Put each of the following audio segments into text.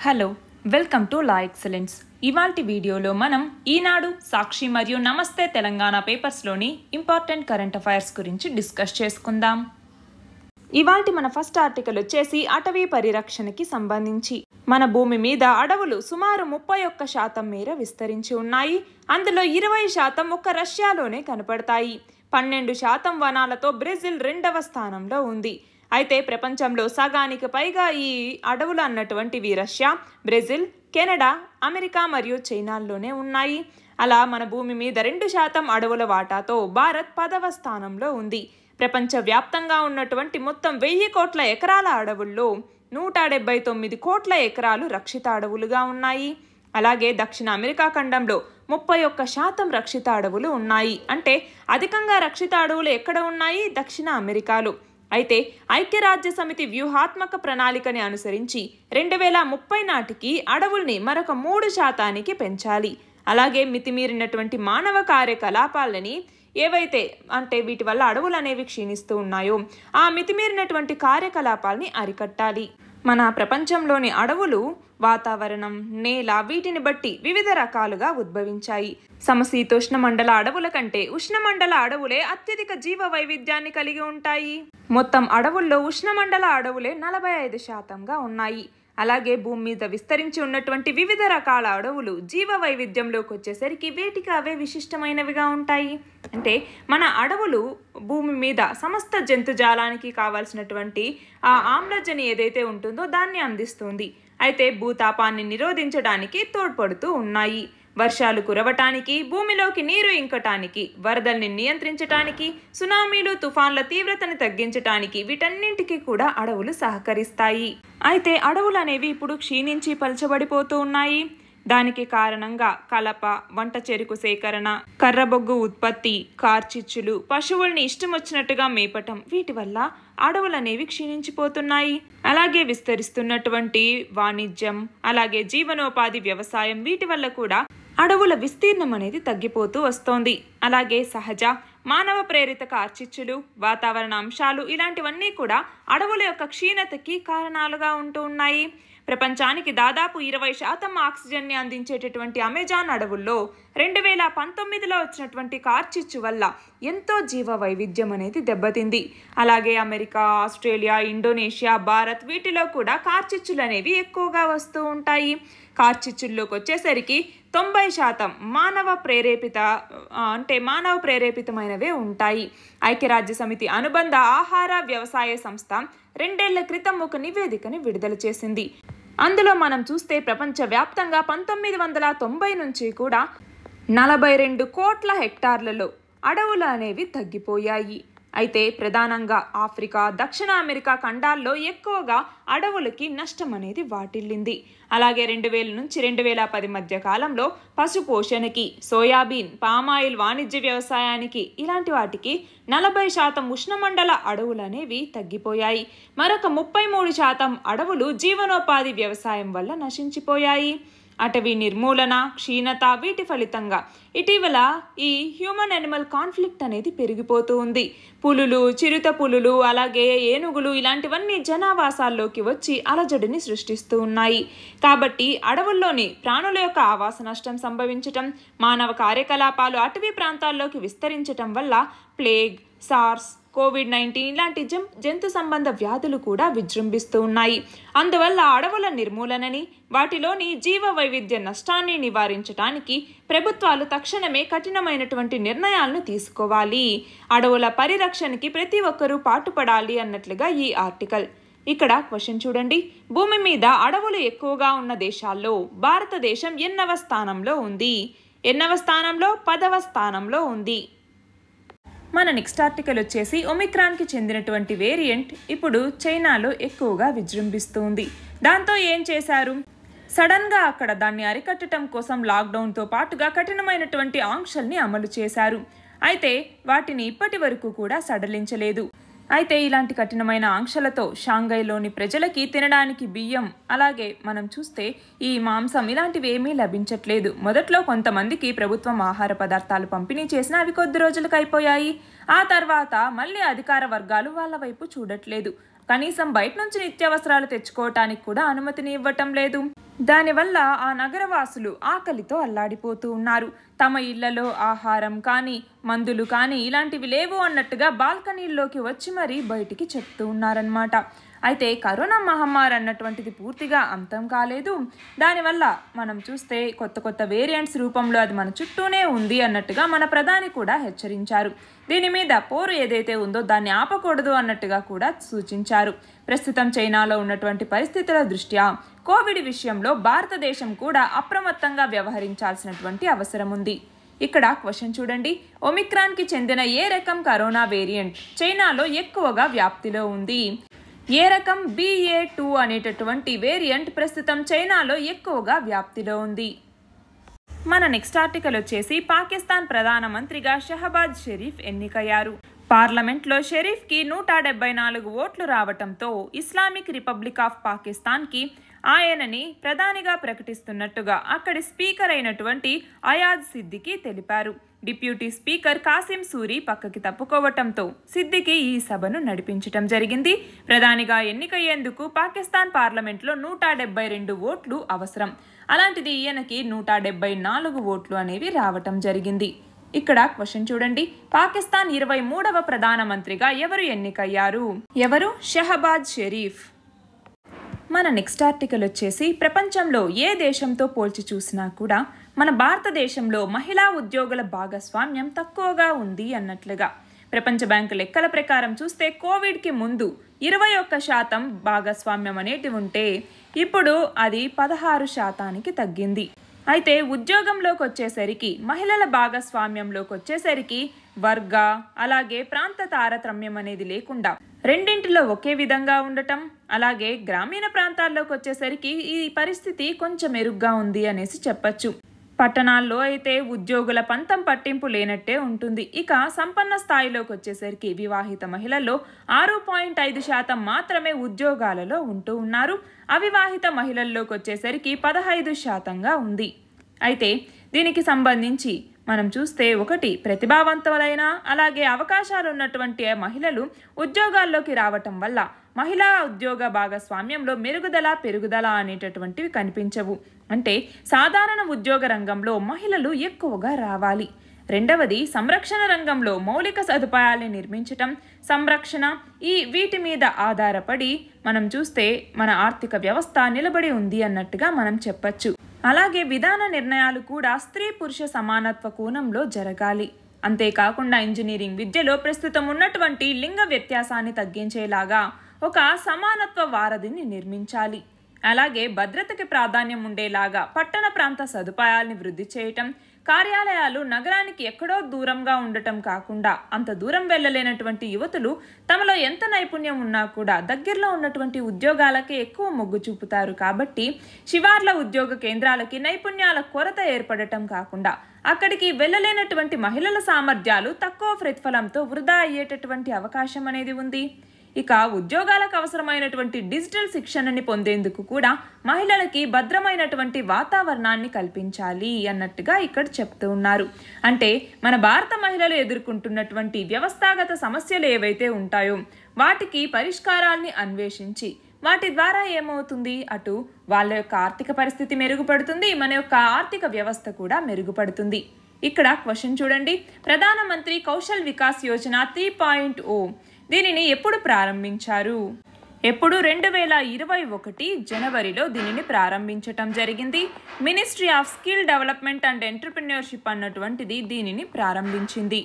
Hello welcome to law excellence. ఇవాల్టి వీడియోలో మనం ఈనాడు, సాక్షి మరియు నమస్తే తెలంగాణ పేపర్స్లోని ఇంపార్టెంట్ కరెంట్ అఫైర్స్ గురించి డిస్కస్ చేసుకుందాం. ఇవాల్టి మన ఫస్ట్ ఆర్టికల్ వచ్చేసి అటవీ పరిరక్షణకి సంబంధించి. మన భూమి మీద అడవులు సుమారు 31% మేర విస్తరించి ఉన్నాయి. అందులో 20% ఒక్క రష్యాలోనే కనపడతాయి. 12% వనాలతో బ్రెజిల్ 2వ స్థానంలో ఉంది. అయితే ప్రపంచంలో సగానికి పైగా ఈ అడవులు అన్నటువంటివి రష్యా, బ్రెజిల్, కెనడా, అమెరికా మరియు చైనాల్లోనే ఉన్నాయి. అలా మన భూమి మీద 2% అడవుల వాటాతో భారత్ 10వ స్థానంలో ఉంది. ప్రపంచవ్యాప్తంగా ఉన్నటువంటి మొత్తం 1000 కోట్ల ఎకరాల అడవుల్లో 179 కోట్ల ఎకరాలు రక్షిత అడవులుగా ఉన్నాయి. అలాగే దక్షిణ అమెరికా ఖండంలో 31% రక్షిత అడవులు ఉన్నాయి. అంటే అధికంగా రక్షిత అడవులు ఎక్కడ ఉన్నాయి? దక్షిణ అమెరికాలో. అయితే ఐక్యరాజ్య సమితి వ్యూహాత్మక ప్రణాళికని అనుసరించి 2030 నాటికి అడవుల్ని మరొక 3% పెంచాలి. అలాగే మితిమీరినటువంటి మానవ కార్యకలాపాలని ఏవైతే అంటే వీటి వల్ల అడవులు అనేవి క్షీణిస్తూ ఉన్నాయో ఆ మితిమీరినటువంటి కార్యకలాపాలని అరికట్టాలి. మన ప్రపంచంలోని అడవులు వాతావరణం, నేల వీటిని బట్టి వివిధ రకాలుగా ఉద్భవించాయి. సమశీతోష్ణ మండల అడవుల కంటే ఉష్ణమండల అడవులే అత్యధిక జీవ వైవిధ్యాన్ని కలిగి ఉంటాయి. మొత్తం అడవుల్లో ఉష్ణమండల అడవులే 45%గా ఉన్నాయి. అలాగే భూమి మీద విస్తరించి ఉన్నటువంటి వివిధ రకాల అడవులు జీవ వైవిధ్యంలోకి వచ్చేసరికి వేటికి అవే విశిష్టమైనవిగా ఉంటాయి. అంటే మన అడవులు భూమి మీద సమస్త జంతుజాలానికి కావాల్సినటువంటి ఆ ఆమ్లజని ఏదైతే ఉంటుందో దాన్ని అందిస్తుంది. అయితే భూతాపాన్ని నిరోధించడానికి తోడ్పడుతూ ఉన్నాయి. వర్షాలు కురవటానికి, భూమిలోకి నీరు ఇంకటానికి, వరదల్ని నియంత్రించటానికి, సునామీలు, తుఫాన్ల తీవ్రతను తగ్గించటానికి వీటన్నింటికి కూడా అడవులు సహకరిస్తాయి. అయితే అడవులు అనేవి ఇప్పుడు క్షీణించి పలచబడిపోతూ ఉన్నాయి. దానికి కారణంగా కలప, వంట చెరుకు సేకరణ, కర్రబొగ్గు ఉత్పత్తి, కార్చిచ్చులు, పశువుల్ని ఇష్టం వచ్చినట్టుగా మేపటం వీటి వల్ల అడవులు అనేవి క్షీణించిపోతున్నాయి. అలాగే విస్తరిస్తున్నటువంటి వాణిజ్యం, అలాగే జీవనోపాధి వ్యవసాయం వీటి వల్ల కూడా అడవుల విస్తీర్ణం అనేది తగ్గిపోతూ వస్తోంది. అలాగే సహజ మానవ ప్రేరిత కార్చిచ్చులు, వాతావరణ అంశాలు ఇలాంటివన్నీ కూడా అడవుల యొక్క క్షీణతకి కారణాలుగా ఉంటూ ఉన్నాయి. ప్రపంచానికి దాదాపు 20% ఆక్సిజన్ని అందించేటటువంటి అమెజాన్ అడవుల్లో 2019లో వచ్చినటువంటి కార్చిచ్చు వల్ల ఎంతో జీవ వైవిధ్యం అనేది దెబ్బతింది. అలాగే అమెరికా, ఆస్ట్రేలియా, ఇండోనేషియా, భారత్ వీటిలో కూడా కార్చిచ్చులు అనేవి ఎక్కువగా వస్తూ ఉంటాయి. కార్చిచ్చుల్లోకి వచ్చేసరికి 90% మానవ ప్రేరేపితమైనవే ఉంటాయి. ఐక్యరాజ్య సమితి అనుబంధ ఆహార వ్యవసాయ సంస్థ 2 ఏళ్ల క్రితం ఒక నివేదికని విడుదల చేసింది. అందులో మనం చూస్తే ప్రపంచవ్యాప్తంగా 1990 నుంచి కూడా 42 కోట్ల హెక్టార్లలో అడవులు అనేవి తగ్గిపోయాయి. అయితే ప్రధానంగా ఆఫ్రికా, దక్షిణ అమెరికా ఖండాల్లో ఎక్కువగా అడవులకి నష్టం అనేది వాటిల్లింది. అలాగే 2000 నుంచి 2010 మధ్య కాలంలో పశు పోషణకి, సోయాబీన్, పామాయిల్ వాణిజ్య వ్యవసాయానికి ఇలాంటి వాటికి 40% ఉష్ణమండల అడవులు అనేవి తగ్గిపోయాయి. మరొక 33% అడవులు జీవనోపాధి వ్యవసాయం వల్ల నశించిపోయాయి. అటవీ నిర్మూలన, క్షీణత వీటి ఫలితంగా ఇటీవల ఈ హ్యూమన్ యానిమల్ కాన్ఫ్లిక్ట్ అనేది పెరిగిపోతూ ఉంది. పులులు, చిరుత పులులు, అలాగే ఏనుగులు ఇలాంటివన్నీ జనావాసాల్లోకి వచ్చి అలజడిని సృష్టిస్తూ ఉన్నాయి. కాబట్టి అడవుల్లోని ప్రాణుల యొక్క ఆవాస నష్టం సంభవించటం, మానవ కార్యకలాపాలు అటవీ ప్రాంతాల్లోకి విస్తరించటం వల్ల ప్లేగ్, సార్స్, COVID-19 ఇలాంటి జంతు సంబంధ వ్యాధులు కూడా విజృంభిస్తూ ఉన్నాయి. అందువల్ల అడవుల నిర్మూలనని, వాటిలోని జీవ వైవిధ్య నష్టాన్ని నివారించడానికి ప్రభుత్వాలు తక్షణమే కఠినమైనటువంటి నిర్ణయాలను తీసుకోవాలి. అడవుల పరిరక్షణకి ప్రతి ఒక్కరూ పాటుపడాలి అన్నట్లుగా ఈ ఆర్టికల్. ఇక్కడ క్వశ్చన్ చూడండి. భూమి మీద అడవులు ఎక్కువగా ఉన్న దేశాల్లో భారతదేశం ఎన్నవ స్థానంలో ఉంది? 10వ స్థానంలో ఉంది. మన నెక్స్ట్ ఆర్టికల్ వచ్చేసి ఒమిక్రాన్కి చెందినటువంటి వేరియంట్ ఇప్పుడు చైనాలో ఎక్కువగా విజృంభిస్తుంది. దాంతో ఏం చేశారు? సడన్గా అక్కడ దాన్ని అరికట్టడం కోసం లాక్డౌన్తో పాటుగా కఠినమైనటువంటి ఆంక్షల్ని అమలు చేశారు. అయితే వాటిని ఇప్పటి వరకు కూడా సడలించలేదు. అయితే ఇలాంటి కఠినమైన ఆంక్షలతో షాంఘైలోని ప్రజలకి తినడానికి బియ్యం, అలాగే మనం చూస్తే ఈ మాంసం ఇలాంటివి ఏమీ లభించట్లేదు. మొదట్లో కొంతమందికి ప్రభుత్వం ఆహార పదార్థాలు పంపిణీ చేసినా అవి కొద్ది రోజులకు అయిపోయాయి. ఆ తర్వాత మళ్ళీ అధికార వర్గాలు వాళ్ళ వైపు చూడట్లేదు. కనీసం బయట నుంచి నిత్యావసరాలు తెచ్చుకోవటానికి కూడా అనుమతిని ఇవ్వటం లేదు. దానివల్ల ఆ నగరవాసులు ఆకలితో అల్లాడిపోతూ ఉన్నారు. తమ ఇళ్లలో ఆహారం కానీ మందులు కానీ ఇలాంటివి లేవు అన్నట్టుగా బాల్కనీల్లోకి వచ్చి మరీ బయటికి చెప్తూ ఉన్నారన్నమాట. అయితే కరోనా మహమ్మారి అన్నటువంటిది పూర్తిగా అంతం కాలేదు. దానివల్ల మనం చూస్తే కొత్త వేరియంట్స్ రూపంలో అది మన చుట్టూనే ఉంది అన్నట్టుగా మన ప్రధాని కూడా హెచ్చరించారు. దీని మీద పోరు ఏదైతే ఉందో దాన్ని ఆపకూడదు అన్నట్టుగా కూడా సూచించారు. ప్రస్తుతం చైనాలో ఉన్నటువంటి పరిస్థితుల దృష్ట్యా కోవిడ్ విషయంలో భారతదేశం కూడా అప్రమత్తంగా వ్యవహరించాల్సినటువంటి అవసరం ఉంది. ఇక్కడ క్వశ్చన్ చూడండి, ఒమిక్రాన్కి చెందిన ఏ రకం కరోనా వేరియంట్ చైనాలో ఎక్కువగా వ్యాప్తిలో ఉంది? ఏ రకం BA.2 అనేటటువంటి వేరియంట్ ప్రస్తుతం చైనాలో ఎక్కువగా వ్యాప్తిలో ఉంది? మన నెక్స్ట్ ఆర్టికల్ వచ్చేసి పాకిస్తాన్ ప్రధానమంత్రిగా షహబాజ్ షరీఫ్ ఎన్నికయ్యారు. పార్లమెంట్లో షరీఫ్కి 174 ఓట్లు రావటంతో ఇస్లామిక్ రిపబ్లిక్ ఆఫ్ పాకిస్తాన్కి ఆయనని ప్రధానిగా ప్రకటిస్తున్నట్టుగా అక్కడి స్పీకర్ అయినటువంటి అయాజ్ సిద్దికి తెలిపారు. డిప్యూటీ స్పీకర్ కాసిం సూరి పక్కకి తప్పుకోవటంతో సిద్దికి ఈ సభను నడిపించటం జరిగింది. ప్రధానిగా ఎన్నికయ్యేందుకు పాకిస్తాన్ పార్లమెంట్లో 172 ఓట్లు అవసరం. అలాంటిది ఈయనకి 174 ఓట్లు అనేవి రావటం జరిగింది. ఇక్కడ క్వశ్చన్ చూడండి, పాకిస్తాన్ 23వ ప్రధానమంత్రిగా ఎవరు ఎన్నికయ్యారు? ఎవరు? షహబాజ్ షరీఫ్. మన నెక్స్ట్ ఆర్టికల్ వచ్చేసి ప్రపంచంలో ఏ దేశంతో పోల్చి చూసినా కూడా మన భారతదేశంలో మహిళా ఉద్యోగుల భాగస్వామ్యం తక్కువగా ఉంది అన్నట్లుగా. ప్రపంచ బ్యాంకు లెక్కల ప్రకారం చూస్తే కోవిడ్కి ముందు 21% భాగస్వామ్యం అనేది ఉంటే ఇప్పుడు అది 16% తగ్గింది. అయితే ఉద్యోగంలోకి వచ్చేసరికి మహిళల భాగస్వామ్యంలోకి వచ్చేసరికి వర్గ అలాగే ప్రాంత తారతమ్యం అనేది లేకుండా రెండింటిలో ఒకే విధంగా ఉండటం, అలాగే గ్రామీణ ప్రాంతాల్లోకి వచ్చేసరికి ఈ పరిస్థితి కొంచెం మెరుగ్గా ఉంది అనేసి చెప్పచ్చు. పట్టణాల్లో అయితే ఉద్యోగుల పంతం పట్టింపు లేనట్టే ఉంటుంది. ఇక సంపన్న స్థాయిలోకి వచ్చేసరికి వివాహిత మహిళల్లో 6.5% మాత్రమే ఉద్యోగాలలో ఉంటూ ఉన్నారు. అవివాహిత మహిళల్లోకి వచ్చేసరికి 15%గా ఉంది. అయితే దీనికి సంబంధించి మనం చూస్తే ఒకటి, ప్రతిభావంతులైన అలాగే అవకాశాలు ఉన్నటువంటి మహిళలు ఉద్యోగాల్లోకి రావటం వల్ల మహిళా ఉద్యోగ భాగస్వామ్యంలో పెరుగుదల అనేటటువంటివి కనిపించవు. అంటే సాధారణ ఉద్యోగ రంగంలో మహిళలు ఎక్కువగా రావాలి. రెండవది, సంరక్షణ రంగంలో మౌలిక సదుపాయాల్ని నిర్మించటం, సంరక్షణ వీటి మీద ఆధారపడి మనం చూస్తే మన ఆర్థిక వ్యవస్థ నిలబడి ఉంది అన్నట్టుగా మనం చెప్పచ్చు. అలాగే విధాన నిర్ణయాలు కూడా స్త్రీ పురుష సమానత్వ కోణంలో జరగాలి. అంతేకాకుండా ఇంజనీరింగ్ విద్యలో ప్రస్తుతం ఉన్నటువంటి లింగ వ్యత్యాసాన్ని తగ్గించేలాగా ఒక సమానత్వ వారధిని నిర్మించాలి. అలాగే భద్రతకి ప్రాధాన్యం ఉండేలాగా పట్టణ ప్రాంత సదుపాయాల్ని వృద్ధి చేయటం, కార్యాలయాలు నగరానికి ఎక్కడో దూరంగా ఉండటం కాకుండా అంత దూరం వెళ్ళలేనటువంటి యువతులు తమలో ఎంత నైపుణ్యం ఉన్నా కూడా దగ్గరలో ఉన్నటువంటి ఉద్యోగాలకే ఎక్కువ మొగ్గు చూపుతారు. కాబట్టి శివార్ల ఉద్యోగ కేంద్రాలకి నైపుణ్యాల కొరత ఏర్పడటం కాకుండా అక్కడికి వెళ్ళలేనటువంటి మహిళల సామర్థ్యాలు తక్కువ ప్రతిఫలంతో వృధా అయ్యేటటువంటి అవకాశం అనేది ఉంది. ఇక ఉద్యోగాలకు అవసరమైనటువంటి డిజిటల్ శిక్షణని పొందేందుకు కూడా మహిళలకి భద్రమైనటువంటి వాతావరణాన్ని కల్పించాలి అన్నట్టుగా ఇక్కడ చెప్తూ ఉన్నారు. అంటే మన భారత మహిళలు ఎదుర్కొంటున్నటువంటి వ్యవస్థాగత సమస్యలు ఏవైతే ఉంటాయో వాటికి పరిష్కారాల్ని అన్వేషించి వాటి ద్వారా ఏమవుతుంది, అటు వాళ్ళ యొక్క ఆర్థిక పరిస్థితి మెరుగుపడుతుంది, మన యొక్క ఆర్థిక వ్యవస్థ కూడా మెరుగుపడుతుంది. ఇక్కడ క్వశ్చన్ చూడండి, ప్రధానమంత్రి కౌశల్ వికాస్ యోజన 3.0 దీనిని ఎప్పుడు ప్రారంభించారు? ఎప్పుడు? 2021 జనవరిలో దీనిని ప్రారంభించటం జరిగింది. Ministry of skill development and entrepreneurship అన్నటువంటిది దీనిని ప్రారంభించింది.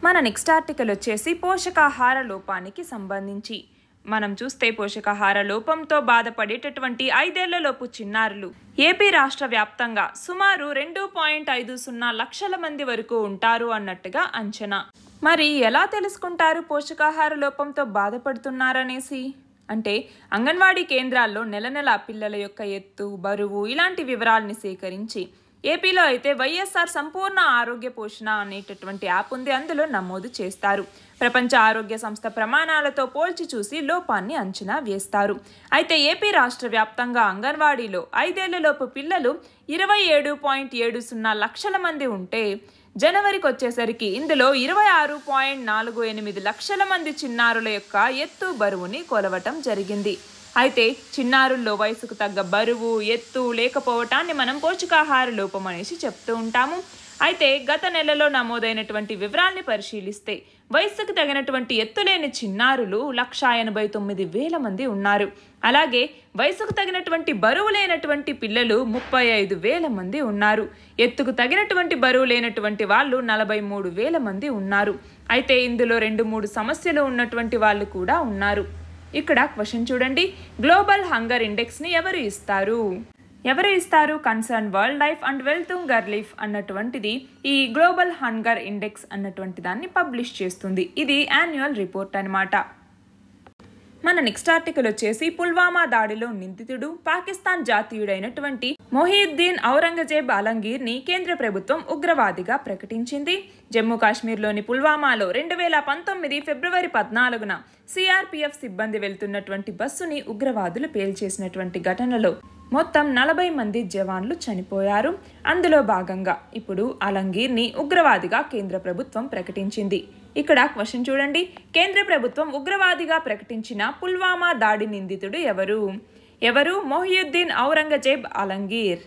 మన నెక్స్ట్ ఆర్టికల్ వచ్చేసి పోషకాహార లోపానికి సంబంధించి. మనం చూస్తే పోషకాహార లోపంతో బాధపడేటటువంటి 5 ఏళ్లలోపు చిన్నారులు ఏపీ రాష్ట్ర వ్యాప్తంగా సుమారు 2.50 లక్షల మంది వరకు ఉంటారు అన్నట్టుగా అంచనా. మరి ఎలా తెలుసుకుంటారు పోషకాహార లోపంతో బాధపడుతున్నారనేసి? అంటే అంగన్వాడీ కేంద్రాల్లో నెల పిల్లల యొక్క ఎత్తు, బరువు ఇలాంటి వివరాలని సేకరించి ఏపీలో అయితే వైఎస్ఆర్ సంపూర్ణ ఆరోగ్య పోషణ అనేటటువంటి యాప్ ఉంది, అందులో నమోదు చేస్తారు. ప్రపంచ ఆరోగ్య సంస్థ ప్రమాణాలతో పోల్చి చూసి లోపాన్ని అంచనా వేస్తారు. అయితే ఏపీ రాష్ట్ర వ్యాప్తంగా అంగన్వాడీలో 5 ఏళ్లలోపు పిల్లలు 27.70 లక్షల మంది ఉంటే జనవరికి వచ్చేసరికి ఇందులో 26.48 లక్షల మంది చిన్నారుల యొక్క ఎత్తు బరువుని కొలవటం జరిగింది. అయితే చిన్నారుల్లో వయసుకు తగ్గ బరువు ఎత్తు లేకపోవటాన్ని మనం పోషకాహార లోపం అనేసి చెప్తూ ఉంటాము. అయితే గత నెలలో నమోదైనటువంటి వివరాల్ని పరిశీలిస్తే వయసుకు తగినటువంటి ఎత్తులేని చిన్నారులు 1,89,000 మంది ఉన్నారు. అలాగే వయసుకు తగినటువంటి బరువు లేనటువంటి పిల్లలు 35,000 మంది ఉన్నారు. ఎత్తుకు తగినటువంటి బరువు లేనటువంటి వాళ్ళు 43,000 మంది ఉన్నారు. అయితే ఇందులో 2-3 సమస్యలు ఉన్నటువంటి వాళ్ళు కూడా ఉన్నారు. ఇక్కడ క్వశ్చన్ చూడండి, గ్లోబల్ హంగర్ ఇండెక్స్ని ఎవరు ఇస్తారు? Concern world life and Welthungerhilfe అన్నటువంటిది ఈ గ్లోబల్ హంగర్ ఇండెక్స్ అన్నటువంటి దాన్ని పబ్లిష్ చేస్తుంది. ఇది యాన్యువల్ రిపోర్ట్ అన్నమాట. మన నెక్స్ట్ ఆర్టికల్ వచ్చేసి పుల్వామా దాడిలో నిందితుడు పాకిస్తాన్ జాతీయుడైనటువంటి మొహియుద్దీన్ ఔరంగజేబ్ అలంగీర్ని కేంద్ర ప్రభుత్వం ఉగ్రవాదిగా ప్రకటించింది. జమ్మూ కాశ్మీర్లోని పుల్వామాలో 2019 ఫిబ్రవరి 14న సిఆర్పిఎఫ్ సిబ్బంది వెళ్తున్నటువంటి బస్సుని ఉగ్రవాదులు పేల్చేసినటువంటి ఘటనలో మొత్తం 40 మంది జవాన్లు చనిపోయారు. అందులో భాగంగా ఇప్పుడు అలంగీర్ని ఉగ్రవాదిగా కేంద్ర ప్రభుత్వం ప్రకటించింది. ఇక్కడ క్వశ్చన్ చూడండి, కేంద్ర ప్రభుత్వం ఉగ్రవాదిగా ప్రకటించిన పుల్వామా దాడి నిందితుడు ఎవరు? మొహియుద్దీన్ ఔరంగజేబ్ అలంగీర్.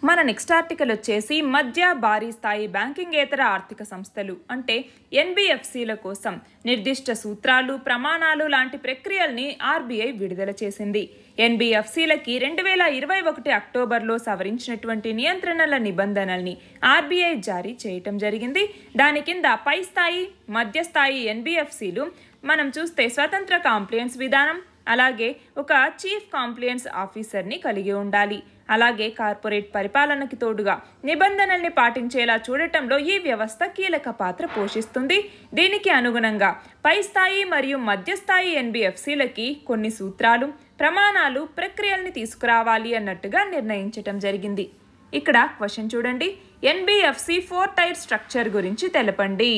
మన నెక్స్ట్ ఆర్టికల్ వచ్చేసి మధ్య భారీ స్థాయి బ్యాంకింగేతర ఆర్థిక సంస్థలు అంటే ఎన్బిఎఫ్సిల కోసం నిర్దిష్ట సూత్రాలు, ప్రమాణాలు లాంటి ప్రక్రియల్ని ఆర్బీఐ విడుదల చేసింది. ఎన్బిఎఫ్సిలకి 2021 అక్టోబర్లో సవరించినటువంటి నియంత్రణల నిబంధనల్ని ఆర్బీఐ జారీ చేయటం జరిగింది. దాని కింద పై స్థాయి, మధ్యస్థాయి ఎన్బిఎఫ్సిలు మనం చూస్తే స్వతంత్ర కాంప్లయన్స్ విధానం, అలాగే ఒక చీఫ్ కాంప్లయన్స్ ఆఫీసర్ని కలిగి ఉండాలి. అలాగే కార్పొరేట్ పరిపాలనకి తోడుగా నిబంధనల్ని పాటించేలా చూడటంలో ఈ వ్యవస్థ కీలక పాత్ర పోషిస్తుంది. దీనికి అనుగుణంగా పై స్థాయి మరియు మధ్యస్థాయి ఎన్బిఎఫ్సిలకి కొన్ని సూత్రాలు, ప్రమాణాలు, ప్రక్రియల్ని తీసుకురావాలి అన్నట్టుగా నిర్ణయించటం జరిగింది. ఇక్కడ క్వశ్చన్ చూడండి, ఎన్బిఎఫ్సి 4 టైర్ స్ట్రక్చర్ గురించి తెలపండి.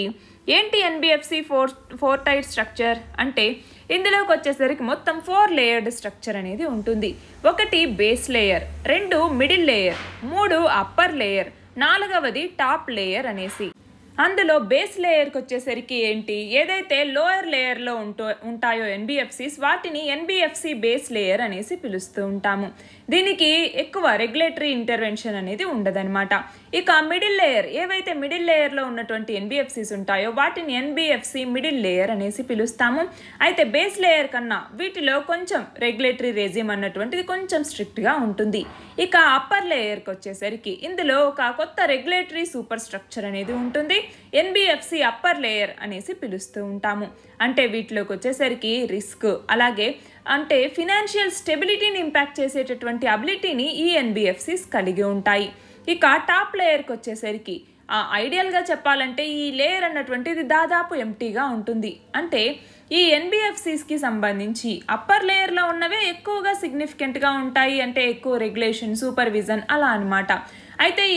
ఏంటి ఎన్బిఎఫ్సి 4 టైర్ స్ట్రక్చర్ అంటే ఇందులోకి వచ్చేసరికి మొత్తం 4 లేయర్డ్ స్ట్రక్చర్ అనేది ఉంటుంది. 1 base layer, 2 middle layer, 3 upper layer, 4వది టాప్ లేయర్ అనేసి. అందులో బేస్ లేయర్కి వచ్చేసరికి ఏంటి, ఏదైతే లోయర్ లేయర్లో ఉంటాయో ఎన్బిఎఫ్సిస్ వాటిని ఎన్బిఎఫ్సి బేస్ లేయర్ అనేసి పిలుస్తూ ఉంటాము. దీనికి ఎక్కువ రెగ్యులేటరీ ఇంటర్వెన్షన్ అనేది ఉండదన్నమాట. ఇక మిడిల్ లేయర్, ఏవైతే మిడిల్ లేయర్లో ఉన్నటువంటి ఎన్బిఎఫ్సిస్ ఉంటాయో వాటిని ఎన్బిఎఫ్సి మిడిల్ లేయర్ అనేసి పిలుస్తాము. అయితే బేస్ లేయర్ కన్నా వీటిలో కొంచెం రెగ్యులేటరీ రెజిమ్ అన్నటువంటిది కొంచెం స్ట్రిక్ట్గా ఉంటుంది. ఇక అప్పర్ లేయర్కి వచ్చేసరికి ఇందులో ఒక కొత్త రెగ్యులేటరీ సూపర్ స్ట్రక్చర్ అనేది ఉంటుంది. ఎన్బిఎఫ్సి అప్పర్ లేయర్ అనేసి పిలుస్తూ ఉంటాము. అంటే వీటిలోకి వచ్చేసరికి రిస్క్, అలాగే అంటే ఫినాన్షియల్ స్టెబిలిటీని ఇంపాక్ట్ చేసేటటువంటి అబిలిటీని ఈ ఎన్బిఎఫ్సిస్ కలిగి ఉంటాయి. ఇక టాప్ లేయర్కి వచ్చేసరికి ఐడియల్గా చెప్పాలంటే ఈ లేయర్ అన్నటువంటిది దాదాపు ఎంటీగా ఉంటుంది. అంటే ఈ ఎన్బిఎఫ్సిస్కి సంబంధించి అప్పర్ లేయర్లో ఉన్నవే ఎక్కువగా సిగ్నిఫికెంట్గా ఉంటాయి, అంటే ఎక్కువ రెగ్యులేషన్, సూపర్విజన్ అలా అనమాట. అయితే ఈ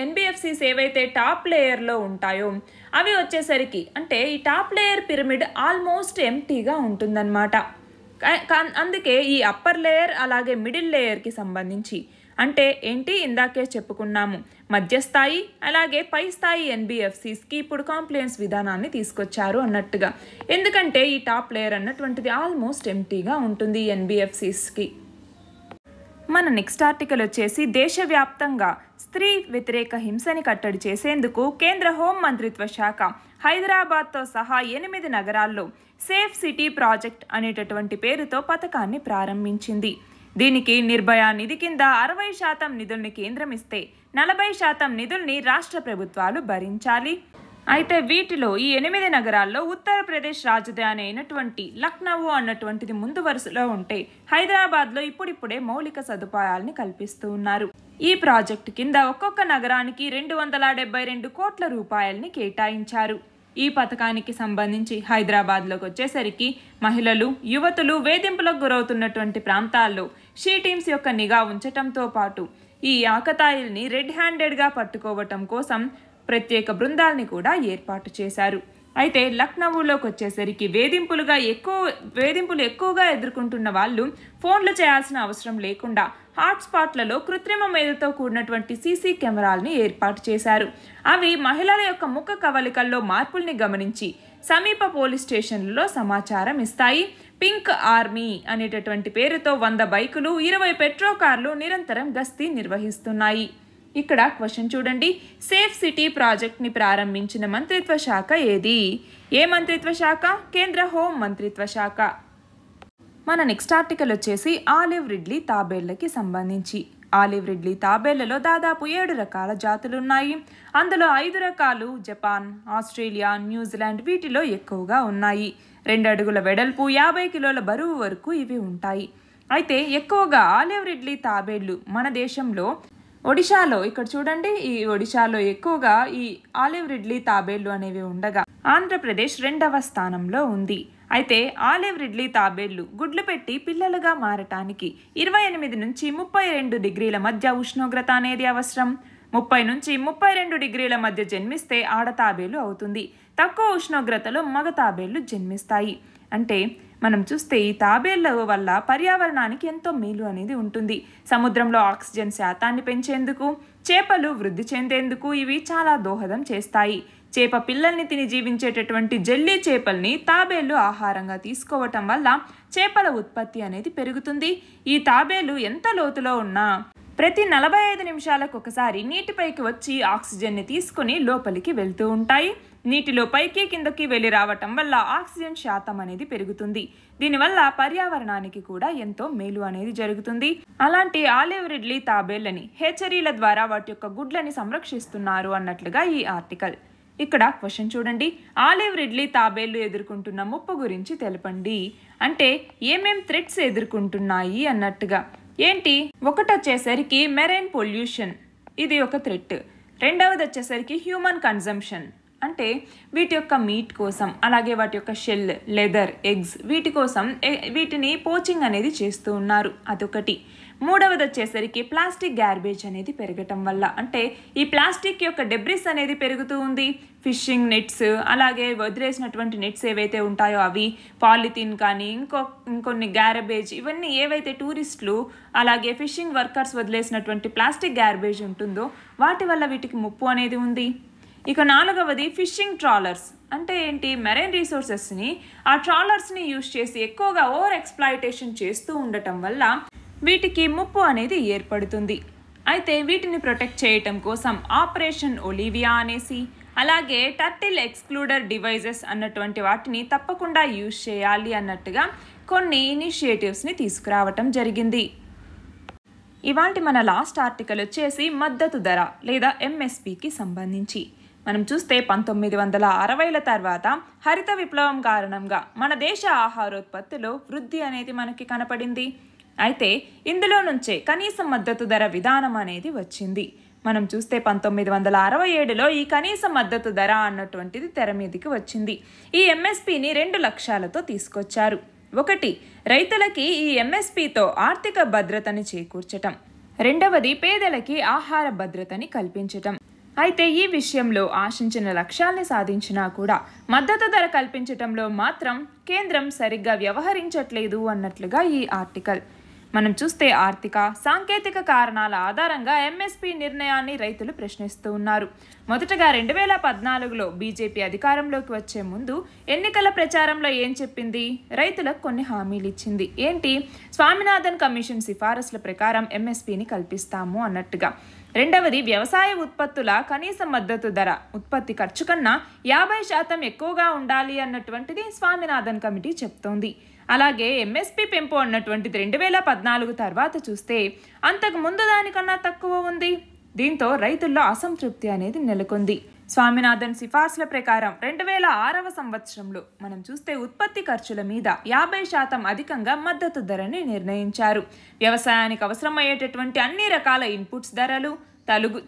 ఎన్బిఎఫ్సిస్ ఏవైతే టాప్ లేయర్లో ఉంటాయో అవి వచ్చేసరికి అంటే ఈ టాప్ లేయర్ పిరమిడ్ ఆల్మోస్ట్ ఎంటీగా ఉంటుందన్నమాట. అందుకే ఈ అప్పర్ లేయర్ అలాగే మిడిల్ లేయర్కి సంబంధించి అంటే ఏంటి, ఇందాకే చెప్పుకున్నాము మధ్యస్థాయి అలాగే పై స్థాయి ఎన్బిఎఫ్సిస్కి ఇప్పుడు కాంప్లయన్స్ విధానాన్ని తీసుకొచ్చారు అన్నట్టుగా. ఎందుకంటే ఈ టాప్ లేయర్ అన్నటువంటిది ఆల్మోస్ట్ ఎంటీగా ఉంటుంది ఎన్బిఎఫ్సిస్కి. మన నెక్స్ట్ ఆర్టికల్ వచ్చేసి దేశవ్యాప్తంగా స్త్రీ వ్యతిరేక హింసని కట్టడి చేసేందుకు కేంద్ర హోం మంత్రిత్వ శాఖ హైదరాబాద్తో సహా 8 నగరాల్లో సేఫ్ సిటీ ప్రాజెక్ట్ అనేటటువంటి పేరుతో పథకాన్ని ప్రారంభించింది. దీనికి నిర్భయ నిధి కింద 60% నిధుల్ని కేంద్రం ఇస్తే 40% నిధుల్ని రాష్ట్ర ప్రభుత్వాలు భరించాలి. అయితే వీటిలో ఈ 8 నగరాల్లో ఉత్తరప్రదేశ్ రాజధాని అయినటువంటి లక్నో అన్నటువంటిది ముందు వరుసలో ఉంటే హైదరాబాద్లో ఇప్పుడిప్పుడే మౌలిక సదుపాయాలని కల్పిస్తూ ఉన్నారు. ఈ ప్రాజెక్టు కింద ఒక్కొక్క నగరానికి 272 కోట్ల రూపాయలని కేటాయించారు. ఈ పథకానికి సంబంధించి హైదరాబాద్లోకి వచ్చేసరికి మహిళలు, యువతులు వేధింపులకు గురవుతున్నటువంటి ప్రాంతాల్లో షీ టీమ్స్ యొక్క నిఘా ఉంచటంతో పాటు ఈ ఆకతాయిల్ని రెడ్ హ్యాండెడ్గా పట్టుకోవటం కోసం ప్రత్యేక బృందాల్ని కూడా ఏర్పాటు చేశారు. అయితే లక్నవూలోకి వచ్చేసరికి వేధింపులు ఎక్కువగా ఎదుర్కొంటున్న వాళ్ళు ఫోన్లు చేయాల్సిన అవసరం లేకుండా హాట్స్పాట్లలో కృత్రిమ మేధతో కూడినటువంటి సీసీ కెమెరాల్ని ఏర్పాటు చేశారు. అవి మహిళల యొక్క ముఖ కవలికల్లో మార్పుల్ని గమనించి సమీప పోలీస్ స్టేషన్లలో సమాచారం ఇస్తాయి. పింక్ ఆర్మీ అనేటటువంటి పేరుతో 100 బైకులు 20 పెట్రో కార్లు నిరంతరం గస్తీ నిర్వహిస్తున్నాయి. ఇక్కడ క్వశ్చన్ చూడండి, సేఫ్ సిటీ ప్రాజెక్ట్ని ప్రారంభించిన మంత్రిత్వ శాఖ ఏది? ఏ మంత్రిత్వ శాఖ? కేంద్ర హోం మంత్రిత్వ శాఖ. మన నెక్స్ట్ ఆర్టికల్ వచ్చేసి ఆలివ్ రిడ్లీ తాబేళ్లకి సంబంధించి. ఆలివ్ రిడ్లీ తాబేళ్లలో దాదాపు 7 రకాల జాతులు ఉన్నాయి. అందులో 5 రకాలు జపాన్, ఆస్ట్రేలియా, న్యూజిలాండ్ వీటిలో ఎక్కువగా ఉన్నాయి. 2 అడుగుల వెడల్పు, 50 కిలోల బరువు వరకు ఇవి ఉంటాయి. అయితే ఎక్కువగా ఆలివ్ రిడ్లీ తాబేళ్లు మన దేశంలో ఒడిశాలో, ఇక్కడ చూడండి, ఈ ఒడిశాలో ఎక్కువగా ఈ ఆలివ్ రిడ్లీ తాబేళ్లు అనేవి ఉండగా ఆంధ్రప్రదేశ్ 2వ స్థానంలో ఉంది. అయితే ఆలివ్ రిడ్లీ తాబేళ్లు గుడ్లు పెట్టి పిల్లలుగా మారటానికి 28 నుంచి 32 డిగ్రీల మధ్య ఉష్ణోగ్రత అనేది అవసరం. 30 నుంచి 32 డిగ్రీల మధ్య జన్మిస్తే ఆడ తాబేలు అవుతుంది. తక్కువ ఉష్ణోగ్రతలో మగ తాబేళ్లు జన్మిస్తాయి. అంటే మనం చూస్తే ఈ తాబేళ్ల వల్ల పర్యావరణానికి ఎంతో మేలు అనేది ఉంటుంది. సముద్రంలో ఆక్సిజన్ శాతాన్ని పెంచేందుకు, చేపలు వృద్ధి చెందేందుకు ఇవి చాలా దోహదం చేస్తాయి. చేప పిల్లల్ని తిని జీవించేటటువంటి జెల్లీ చేపల్ని తాబేళ్లు ఆహారంగా తీసుకోవటం వల్ల చేపల ఉత్పత్తి అనేది పెరుగుతుంది. ఈ తాబేళ్లు ఎంత లోతులో ఉన్నా ప్రతి 45 నిమిషాలకు ఒకసారి నీటిపైకి వచ్చి ఆక్సిజన్ని తీసుకుని లోపలికి వెళ్తూ ఉంటాయి. నీటిలో పైకి కిందకి వెళ్ళి రావటం వల్ల ఆక్సిజన్ శాతం అనేది పెరుగుతుంది. దీనివల్ల పర్యావరణానికి కూడా ఎంతో మేలు అనేది జరుగుతుంది. అలాంటి ఆలివ్ రిడ్లీ తాబేళ్లని హేచరీల ద్వారా వాటి యొక్క గుడ్లని సంరక్షిస్తున్నారు అన్నట్లుగా ఈ ఆర్టికల్. ఇక్కడ క్వశ్చన్ చూడండి, ఆలివ్ రిడ్లీ తాబేళ్లు ఎదుర్కొంటున్న ముప్పు గురించి తెలపండి. అంటే ఏమేం థ్రెట్స్ ఎదుర్కొంటున్నాయి అన్నట్టుగా. ఏంటి? ఒకటి వచ్చేసరికి మెరైన్ పొల్యూషన్, ఇది ఒక థ్రెట్. రెండవది వచ్చేసరికి హ్యూమన్ కన్జంప్షన్, అంటే వీటి యొక్క మీట్ కోసం, అలాగే వాటి యొక్క షెల్, లెదర్, ఎగ్స్ వీటి కోసం వీటిని పోచింగ్ అనేది చేస్తూ ఉన్నారు, అదొకటి. మూడవది వచ్చేసరికి ప్లాస్టిక్ గార్బేజ్ అనేది పెరగటం వల్ల, అంటే ఈ ప్లాస్టిక్ యొక్క డెబ్రిస్ అనేది పెరుగుతూ ఉంది. ఫిషింగ్ నెట్స్, అలాగే వదిలేసినటువంటి నెట్స్ ఏవైతే ఉంటాయో అవి, పాలిథిన్ కానీ ఇంకొన్ని గార్బేజ్, ఇవన్నీ ఏవైతే టూరిస్టులు అలాగే ఫిషింగ్ వర్కర్స్ వదిలేసినటువంటి ప్లాస్టిక్ గార్బేజ్ ఉంటుందో వాటి వల్ల వీటికి ముప్పు అనేది ఉంది. ఇక నాలుగవది ఫిషింగ్ ట్రాలర్స్, అంటే ఏంటి? మెరైన్ రిసోర్సెస్ని ఆ ట్రాలర్స్ని యూజ్ చేసి ఎక్కువగా ఓవర్ ఎక్స్ప్లాయిటేషన్ చేస్తూ ఉండటం వల్ల వీటికి ముప్పు అనేది ఏర్పడుతుంది. అయితే వీటిని ప్రొటెక్ట్ చేయటం కోసం ఆపరేషన్ ఒలివియా అనేసి, అలాగే టర్టిల్ ఎక్స్క్లూడర్ డివైజెస్ అన్నటువంటి వాటిని తప్పకుండా యూజ్ చేయాలి అన్నట్టుగా కొన్ని ఇనిషియేటివ్స్ని తీసుకురావటం జరిగింది. ఇవాంటి మన లాస్ట్ ఆర్టికల్ వచ్చేసి మద్దతు ధర లేదా ఎంఎస్పికి సంబంధించి. మనం చూస్తే 1960ల తర్వాత హరిత విప్లవం కారణంగా మన దేశ ఆహారోత్పత్తిలో వృద్ధి అనేది మనకి కనపడింది. అయితే ఇందులో నుంచే కనీస మద్దతు ధర విధానం అనేది వచ్చింది. మనం చూస్తే 1967లో ఈ కనీస మద్దతు ధర అన్నటువంటిది తెర మీదకి వచ్చింది. ఈ ఎంఎస్పిని 2 లక్ష్యాలతో తీసుకొచ్చారు. ఒకటి, రైతులకి ఈ ఎంఎస్పితో ఆర్థిక భద్రతని చేకూర్చటం. రెండవది, పేదలకి ఆహార భద్రతని కల్పించటం. అయితే ఈ విషయంలో ఆశించిన లక్ష్యాల్ని సాధించినా కూడా మద్దతు ధర కల్పించటంలో మాత్రం కేంద్రం సరిగ్గా వ్యవహరించట్లేదు అన్నట్లుగా ఈ ఆర్టికల్. మనం చూస్తే ఆర్థిక, సాంకేతిక కారణాల ఆధారంగా ఎంఎస్పి నిర్ణయాన్ని రైతులు ప్రశ్నిస్తూ ఉన్నారు. మొదటగా 2014లో బీజేపీ అధికారంలోకి వచ్చే ముందు ఎన్నికల ప్రచారంలో ఏం చెప్పింది? రైతులకు కొన్ని హామీలు ఇచ్చింది. ఏంటి? స్వామినాథన్ కమిషన్ సిఫారసుల ప్రకారం ఎంఎస్పిని కల్పిస్తాము అన్నట్టుగా. రెండవది, వ్యవసాయ ఉత్పత్తుల కనీస మద్దతు ధర ఉత్పత్తి ఖర్చు కన్నా 50% ఎక్కువగా ఉండాలి అన్నటువంటిది స్వామినాథన్ కమిటీ చెప్తోంది. అలాగే ఎంఎస్పి పెంపు అన్నటువంటిది 2014 తర్వాత చూస్తే అంతకు ముందు దానికన్నా తక్కువ ఉంది. దీంతో రైతుల్లో అసంతృప్తి అనేది నెలకొంది. స్వామినాథన్ సిఫార్సుల ప్రకారం 2006వ సంవత్సరంలో మనం చూస్తే ఉత్పత్తి ఖర్చుల మీద 50% అధికంగా మద్దతు ధరని నిర్ణయించారు. వ్యవసాయానికి అవసరమయ్యేటటువంటి అన్ని రకాల ఇన్పుట్స్ ధరలు,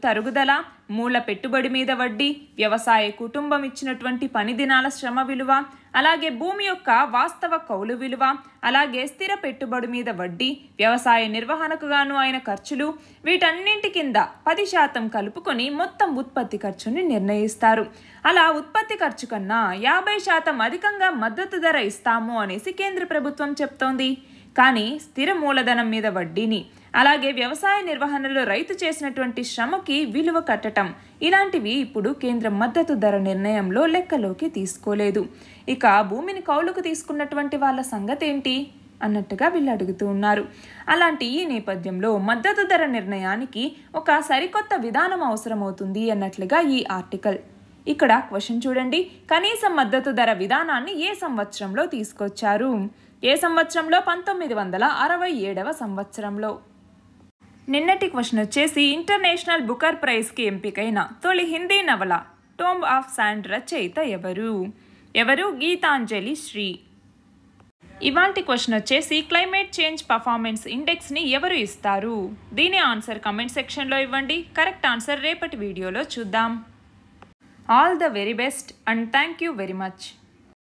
తరుగుదల, మూల పెట్టుబడి మీద వడ్డీ, వ్యవసాయ కుటుంబం ఇచ్చినటువంటి పని దినాల శ్రమ విలువ, అలాగే భూమి యొక్క వాస్తవ కౌలు విలువ, అలాగే స్థిర పెట్టుబడి మీద వడ్డీ, వ్యవసాయ నిర్వహణకు గాను అయిన ఖర్చులు, వీటన్నింటి కింద 10% కలుపుకొని మొత్తం ఉత్పత్తి ఖర్చుని నిర్ణయిస్తారు. అలా ఉత్పత్తి ఖర్చు కన్నా 50% అధికంగా మద్దతు ధర ఇస్తాము అనేసి కేంద్ర ప్రభుత్వం చెప్తోంది. కానీ స్థిర మూలధనం మీద వడ్డీని, అలాగే వ్యవసాయ నిర్వహణలో రైతు చేసినటువంటి శ్రమకి విలువ కట్టడం, ఇలాంటివి ఇప్పుడు కేంద్ర మద్దతు ధర నిర్ణయంలో లెక్కలోకి తీసుకోలేదు. ఇక భూమిని కౌలుకు తీసుకున్నటువంటి వాళ్ళ సంగతి ఏంటి అన్నట్టుగా వీళ్ళు అడుగుతూ ఉన్నారు. అలాంటి ఈ నేపథ్యంలో మద్దతు ధర నిర్ణయానికి ఒక సరికొత్త విధానం అవసరమవుతుంది అన్నట్లుగా ఈ ఆర్టికల్. ఇక్కడ క్వశ్చన్ చూడండి, కనీస మద్దతు ధర విధానాన్ని ఏ సంవత్సరంలో తీసుకొచ్చారు? ఏ సంవత్సరంలో? 1967వ సంవత్సరంలో. నిన్నటి క్వశ్చన్ వచ్చేసి, ఇంటర్నేషనల్ బుకర్ ప్రైజ్కి ఎంపికైన తొలి హిందీ నవల టోంబ్ ఆఫ్ శాండ్ రచయిత ఎవరు? గీతాంజలి శ్రీ. ఇవాల్టి క్వశ్చన్ వచ్చేసి, క్లైమేట్ చేంజ్ పర్ఫార్మెన్స్ ఇండెక్స్ని ఎవరు ఇస్తారు? దీని ఆన్సర్ కమెంట్ సెక్షన్లో ఇవ్వండి. కరెక్ట్ ఆన్సర్ రేపటి వీడియోలో చూద్దాం. All the very best and thank you very much.